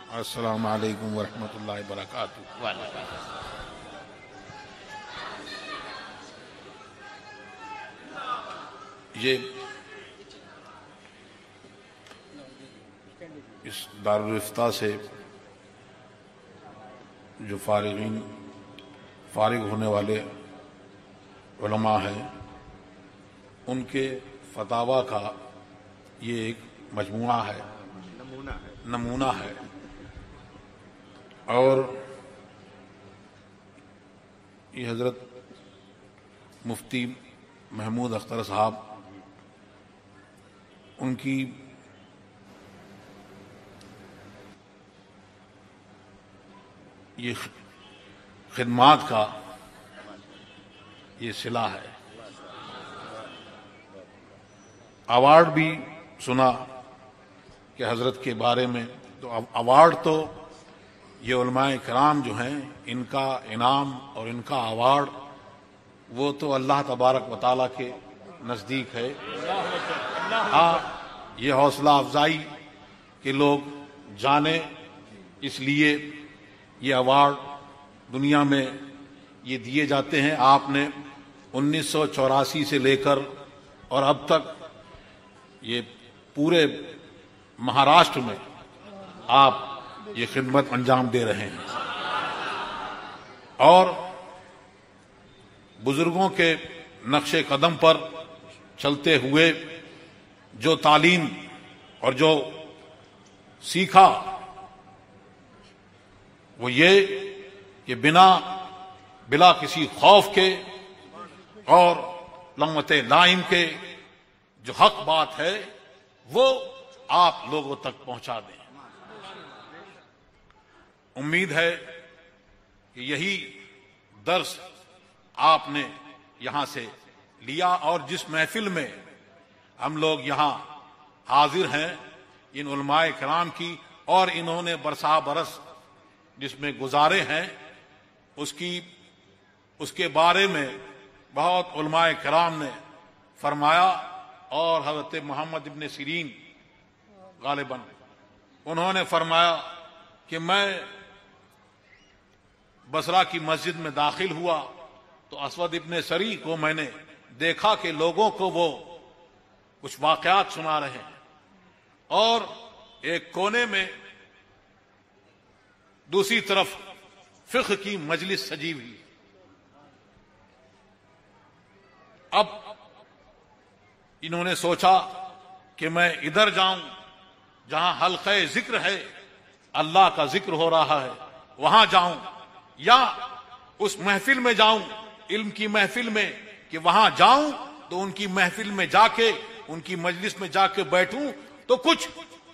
السلام علیکم ورحمۃ اللہ وبرکاتہ۔ یہ اس دارالافتاء سے جو فارغ ہونے والے علماء ہیں، ان کے فتاویٰ کا یہ ایک مجموعہ ہے، نمونہ ہے۔ اور یہ حضرت مفتی محمود اختر صاحب، ان کی یہ خدمات کا یہ صلہ ہے۔ ایوارڈ بھی سنا کہ حضرت کے بارے میں، تو ایوارڈ تو یہ علماء کرام جو ہیں، ان کا انعام اور ان کا ایوارڈ وہ تو اللہ تبارک و تعالیٰ کے نزدیک ہے۔ ہاں، یہ حوصلہ افزائی کہ لوگ جانیں، اس لیے یہ ایوارڈ دنیا میں یہ دیے جاتے ہیں۔ آپ نے 1984 سے لے کر اور اب تک یہ پورے مہاراشٹر میں آپ یہ خدمت انجام دے رہے ہیں، اور بزرگوں کے نقش قدم پر چلتے ہوئے جو تعلیم اور جو سیکھا وہ یہ کہ بلا کسی خوف کے اور لومۃ لائم کے جو حق بات ہے وہ آپ لوگوں تک پہنچا دیں۔ امید ہے کہ یہی درس آپ نے یہاں سے لیا، اور جس محفل میں ہم لوگ یہاں حاضر ہیں، ان علماء کرام کی، اور انہوں نے برسا برس جس میں گزارے ہیں، اس کے بارے میں بہت علماء کرام نے فرمایا، اور حضرت محمد ابن سیرین غالباً انہوں نے فرمایا کہ میں بصرہ کی مسجد میں داخل ہوا تو اسود ابن سری کو میں نے دیکھا کہ لوگوں کو وہ کچھ واقعات سنا رہے ہیں، اور ایک کونے میں دوسری طرف فقہ کی مجلس سجی ہوئی۔ اب انہوں نے سوچا کہ میں ادھر جاؤں جہاں حلقہ ذکر ہے، اللہ کا ذکر ہو رہا ہے، وہاں جاؤں، یا اس محفل میں جاؤں، علم کی محفل میں، کہ وہاں جاؤں تو ان کی محفل میں جا کے، ان کی مجلس میں جا کے بیٹھوں تو کچھ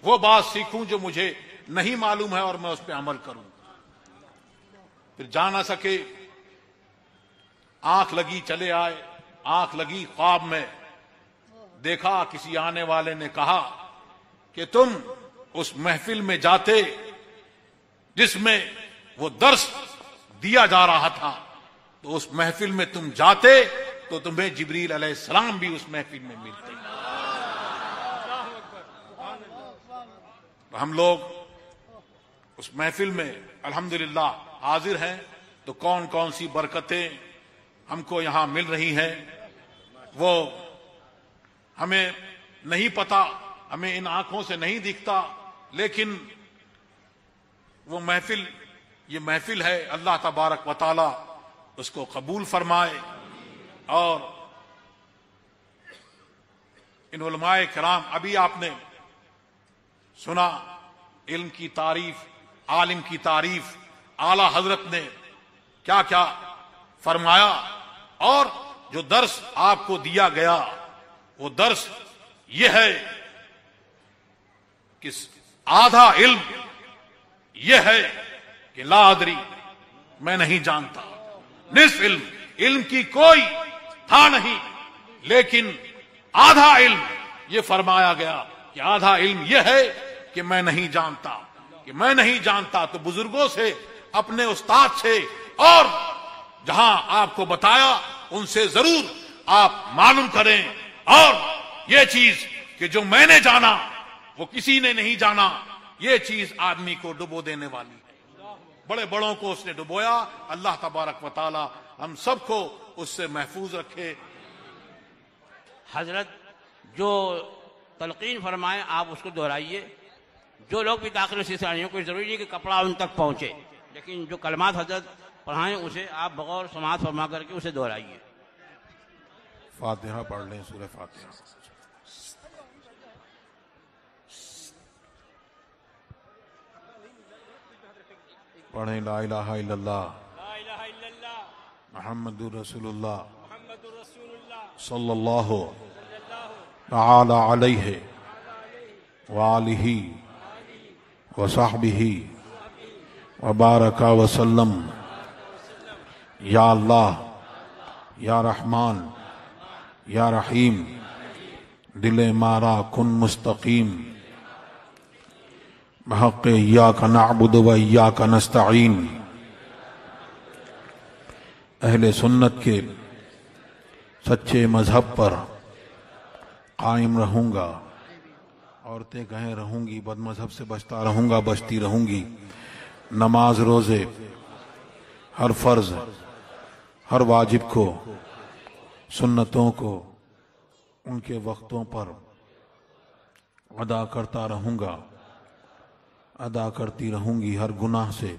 وہ بات سیکھوں جو مجھے نہیں معلوم ہے اور میں اس پہ عمل کروں۔ پھر جا نہ سکے، آنکھ لگی چلے آئے، آنکھ لگی خواب میں دیکھا، کسی آنے والے نے کہا کہ تم اس محفل میں جاتے جس میں وہ درس دیا جا رہا تھا، تو اس محفل میں تم جاتے تو تمہیں جبریل علیہ السلام بھی اس محفل میں ملتے۔ ہم لوگ اس محفل میں الحمدللہ حاضر ہیں، تو کون کون سی برکتیں ہم کو یہاں مل رہی ہیں وہ ہمیں نہیں پتا، ہمیں ان آنکھوں سے نہیں دکھتا، لیکن وہ محفل، یہ محفل ہے، اللہ تبارک و تعالی اس کو قبول فرمائے۔ اور ان علماء کرام، ابھی آپ نے سنا علم کی تعریف، عالم کی تعریف، اعلی حضرت نے کیا کیا فرمایا، اور جو درس آپ کو دیا گیا وہ درس یہ ہے کہ آدھا علم یہ ہے کہ لا ادری، میں نہیں جانتا، نصف علم کی کوئی تھا نہیں، لیکن آدھا علم یہ فرمایا گیا کہ آدھا علم یہ ہے کہ میں نہیں جانتا، کہ میں نہیں جانتا۔ تو بزرگوں سے، اپنے استاد سے، اور جہاں آپ کو بتایا ان سے ضرور آپ معلوم کریں، اور یہ چیز کہ جو میں نے جانا وہ کسی نے نہیں جانا، یہ چیز آدمی کو ڈبو دینے والی ہے. بڑے بڑوں کو اس نے ڈبویا. اللہ تبارک و تعالی ہم سب کو اس سے محفوظ رکھے. حضرت جو تلقین فرمائے آپ اس کو دہرائیے. جو لوگ بھی داخل سے آئے ہیں کوئی ضروری نہیں کہ کپڑا ان تک پہنچے، لیکن جو کلمات حضرت پڑھائیں اسے آپ بغور سماعت فرما کر کے اسے دہرائیے. فاتحہ پڑھ لیں، سورہ فاتحہ. پڑھیں لا الہ الا اللہ محمد رسول اللہ صلی اللہ تعالی علیہ وآلہ وصحبہ وبارک وسلم. یا اللہ، یا رحمان، یا رحیم، دل مارا کن مستقیم، بحق ایاک نعبد و ایاک نستعین. اہل سنت کے سچے مذہب پر قائم رہوں گا. عورتیں کہیں رہوں گی، بد مذہب سے بچتا رہوں گا، بچتی رہوں گی. نماز، روزے، ہر فرض، ہر واجب کو، سنتوں کو ان کے وقتوں پر ادا کرتا رہوں گا، ادا کرتی رہوں گی. ہر گناہ سے،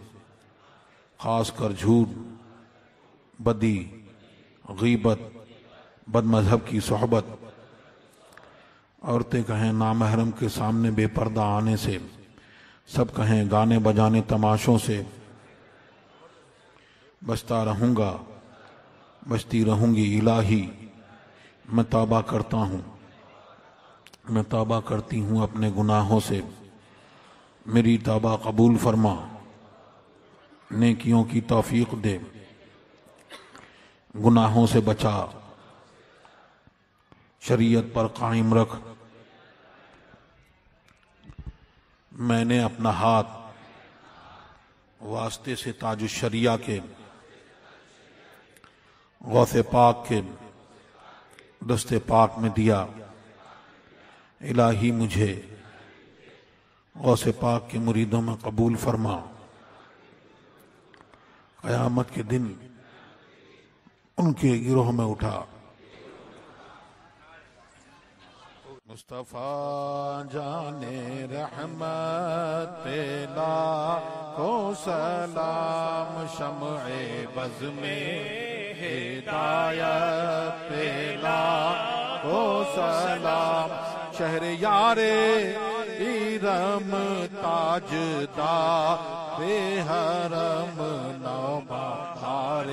خاص کر جھوٹ، بدی، غیبت، بد مذہب کی صحبت. عورتیں کہیں نامحرم کے سامنے بے پردہ آنے سے، سب کہیں گانے بجانے تماشوں سے بچتا رہوں گا، بچتی رہوں گی. الہی میں توبہ کرتا ہوں، میں توبہ کرتی ہوں اپنے گناہوں سے. میری توبہ قبول فرما، نیکیوں کی توفیق دے، گناہوں سے بچا، شریعت پر قائم رکھ. میں نے اپنا ہاتھ واسطے سے تاج الشریعہ کے غوث پاک کے دست پاک میں دیا. الہی مجھے غوث پاک کے مریدوں میں قبول فرما. قیامت کے دن ان کے گروہ میں اٹھا. مصطفیٰ جان رحمت پہ لاکھوں سلام، شمع بز میں ہدایت پہ لاکھوں سلام. شہر یار ایرم تاجدار بے حرم نوبہار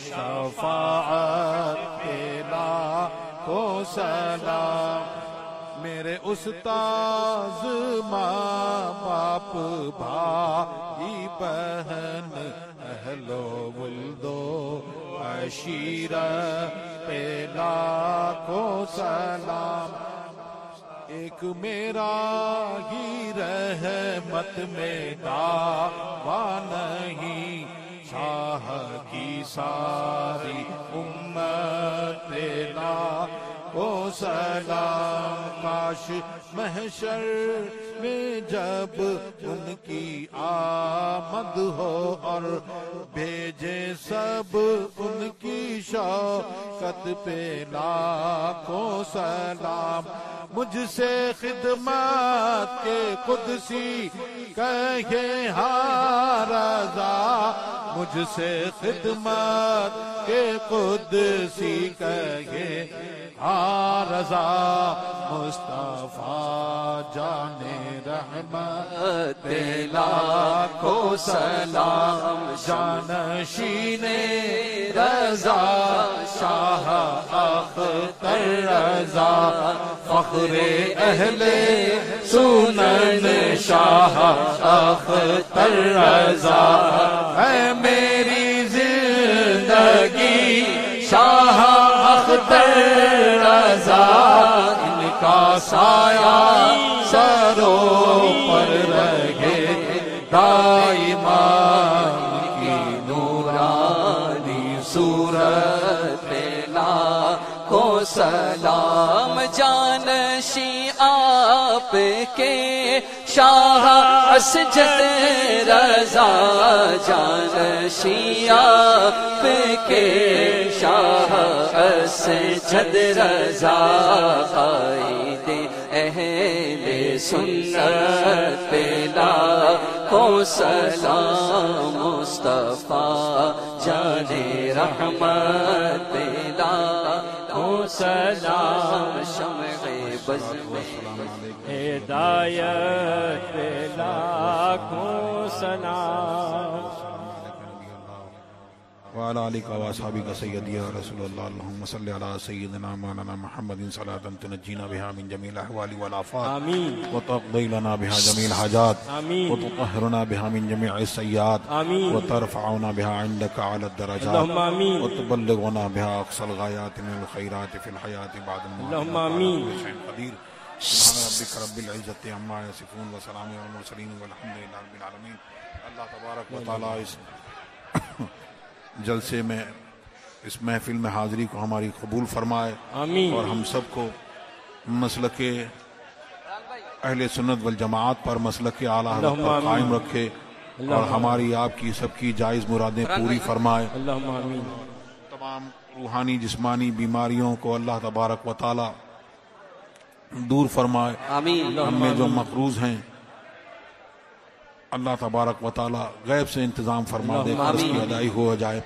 شفاعت پہ لاکھوں سلام. میرے استاذ، ماں باپ، بھائی بہن، اہل و ولد و عشیرت پہ لاکھوں سلام. ایک میرا ہی رحمت میں دعویٰ نہیں، شاہ کی ساری امت پہ لاکھوں سلام. کاش محشر میں جب ان کی آمد ہو اور بھیجے سب ان کی شوکت پہ لاکھوں سلام. مجھ سے خدمت کے قدسی کہے ہاں رضا، مجھ سے خدمت کے قدسی کہے ہاں رضا. مصطفیٰ جان رحمت پہ لاکھوں سلام. جانشین رضا شاہ اختر رضا، فخر اہل سنن شاہ اختر رضا. اے میری زندگی شاہ اختر رضا، ان کا سایہ سروں پر رہے دائما، ان کی نورانی صورت پہ لاکھوں سلام. جانشین آپ کے شاہ اسجد رضا جانشین آپ کے شاہ اسجد رضا قائد اہل سنت پہ لاکھوں سلام مصطفیٰ جان رحمت پہ لاکھوں سلام شمع بز میں ہدایت پہ لاکھوں سلام وعلى آلك وأصحابك سيدي يا رسول الله اللهم صل على سيدنا مولانا محمد صلاة تنجينا بها من جميع الأحوال والآفات آمين وتقضي لنا بها جميع الحاجات آمين وتطهرنا بها من جميع السيئات آمين وترفعنا بها عندك على الدرجات اللهم آمين وتبلغنا بها أقصى الغايات من الخيرات في الحياة بعد الموت اللهم آمين قدير سبحان ربك رب العزة عما يصفون وسلام على المرسلين والحمد لله رب العالمين اللہ تبارک و تعالی اس جلسے میں اس محفل میں حاضری کو ہماری قبول فرمائے آمین اور ہم سب کو مسلک اہل سنت والجماعت پر مسلک اعلیٰ حضرت پر قائم رکھے اور ہماری آپ کی سب کی جائز مرادیں پوری فرمائے اللہم آمین تمام روحانی جسمانی بیماریوں کو اللہ تبارک و تعالی دور فرمائے آمین ہم میں جو مقروض ہیں اللہ تبارک و تعالی غیب سے انتظام فرما دے قرض کی ادائی ہو جائے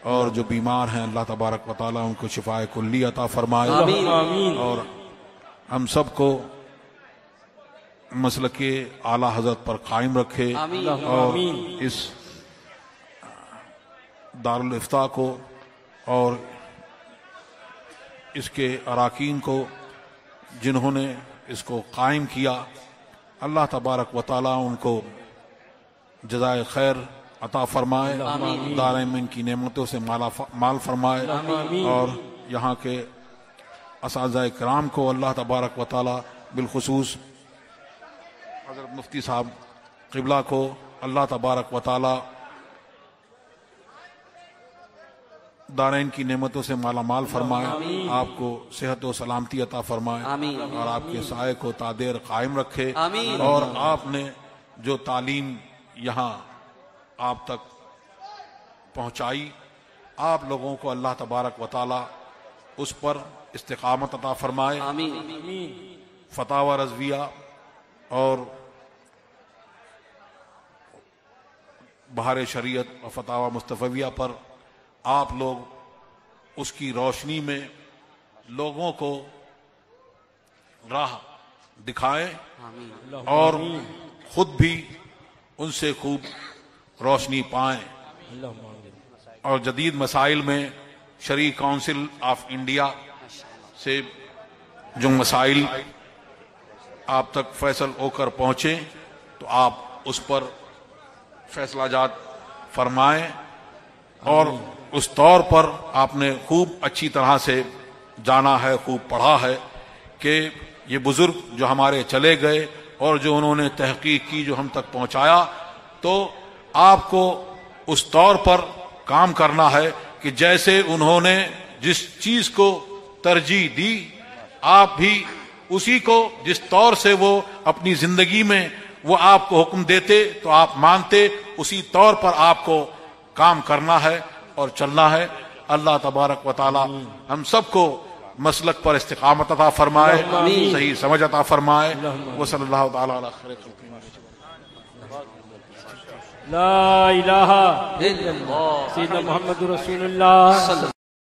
اور جو بیمار ہیں اللہ تبارک و تعالی ان کو شفاء کلی عطا فرمائے آمین اور ہم سب کو مسلک اعلیٰ حضرت پر قائم رکھے اور اس دارالافتاء کو اور اس کے اراکین کو جنہوں نے اس کو قائم کیا اللہ تبارک و تعالی ان کو جزائے خیر عطا فرمائے دارین میں ان کی نعمتوں سے مال فرمائے اور یہاں کے اساتذہ کرام کو اللہ تبارک و تعالی بالخصوص حضرت مفتی صاحب قبلہ کو اللہ تبارک و تعالی دارین کی نعمتوں سے مالا مال فرمائے آپ کو صحت و سلامتی عطا فرمائے اور آپ کے سائے کو تادیر قائم رکھے اور آپ نے جو تعلیم یہاں آپ تک پہنچائی آپ لوگوں کو اللہ تبارک و تعالی اس پر استقامت عطا فرمائے فتاوی رضویہ اور بہار شریعت اور فتاوی مصطفیہ پر آپ لوگ اس کی روشنی میں لوگوں کو راہ دکھائیں اور خود بھی ان سے خوب روشنی پائیں اور جدید مسائل میں شرعی کونسل آف انڈیا سے جو مسائل آپ تک فیصل ہو کر پہنچیں تو آپ اس پر فیصلہ جات فرمائیں اور اس طور پر آپ نے خوب اچھی طرح سے جانا ہے خوب پڑھا ہے کہ یہ بزرگ جو ہمارے چلے گئے اور جو انہوں نے تحقیق کی جو ہم تک پہنچایا تو آپ کو اس طور پر کام کرنا ہے کہ جیسے انہوں نے جس چیز کو ترجیح دی آپ بھی اسی کو جس طور سے وہ اپنی زندگی میں وہ آپ کو حکم دیتے تو آپ مانتے اسی طور پر آپ کو کام کرنا ہے اور چلنا ہے اللہ تبارک و تعالی ہم سب کو مسلک پر استقامت عطا فرمائے صحیح سمجھ عطا فرمائے وصلی اللہ تعالی علی خیر خلقہ لا الہ الا اللہ سیدنا محمد رسول اللہ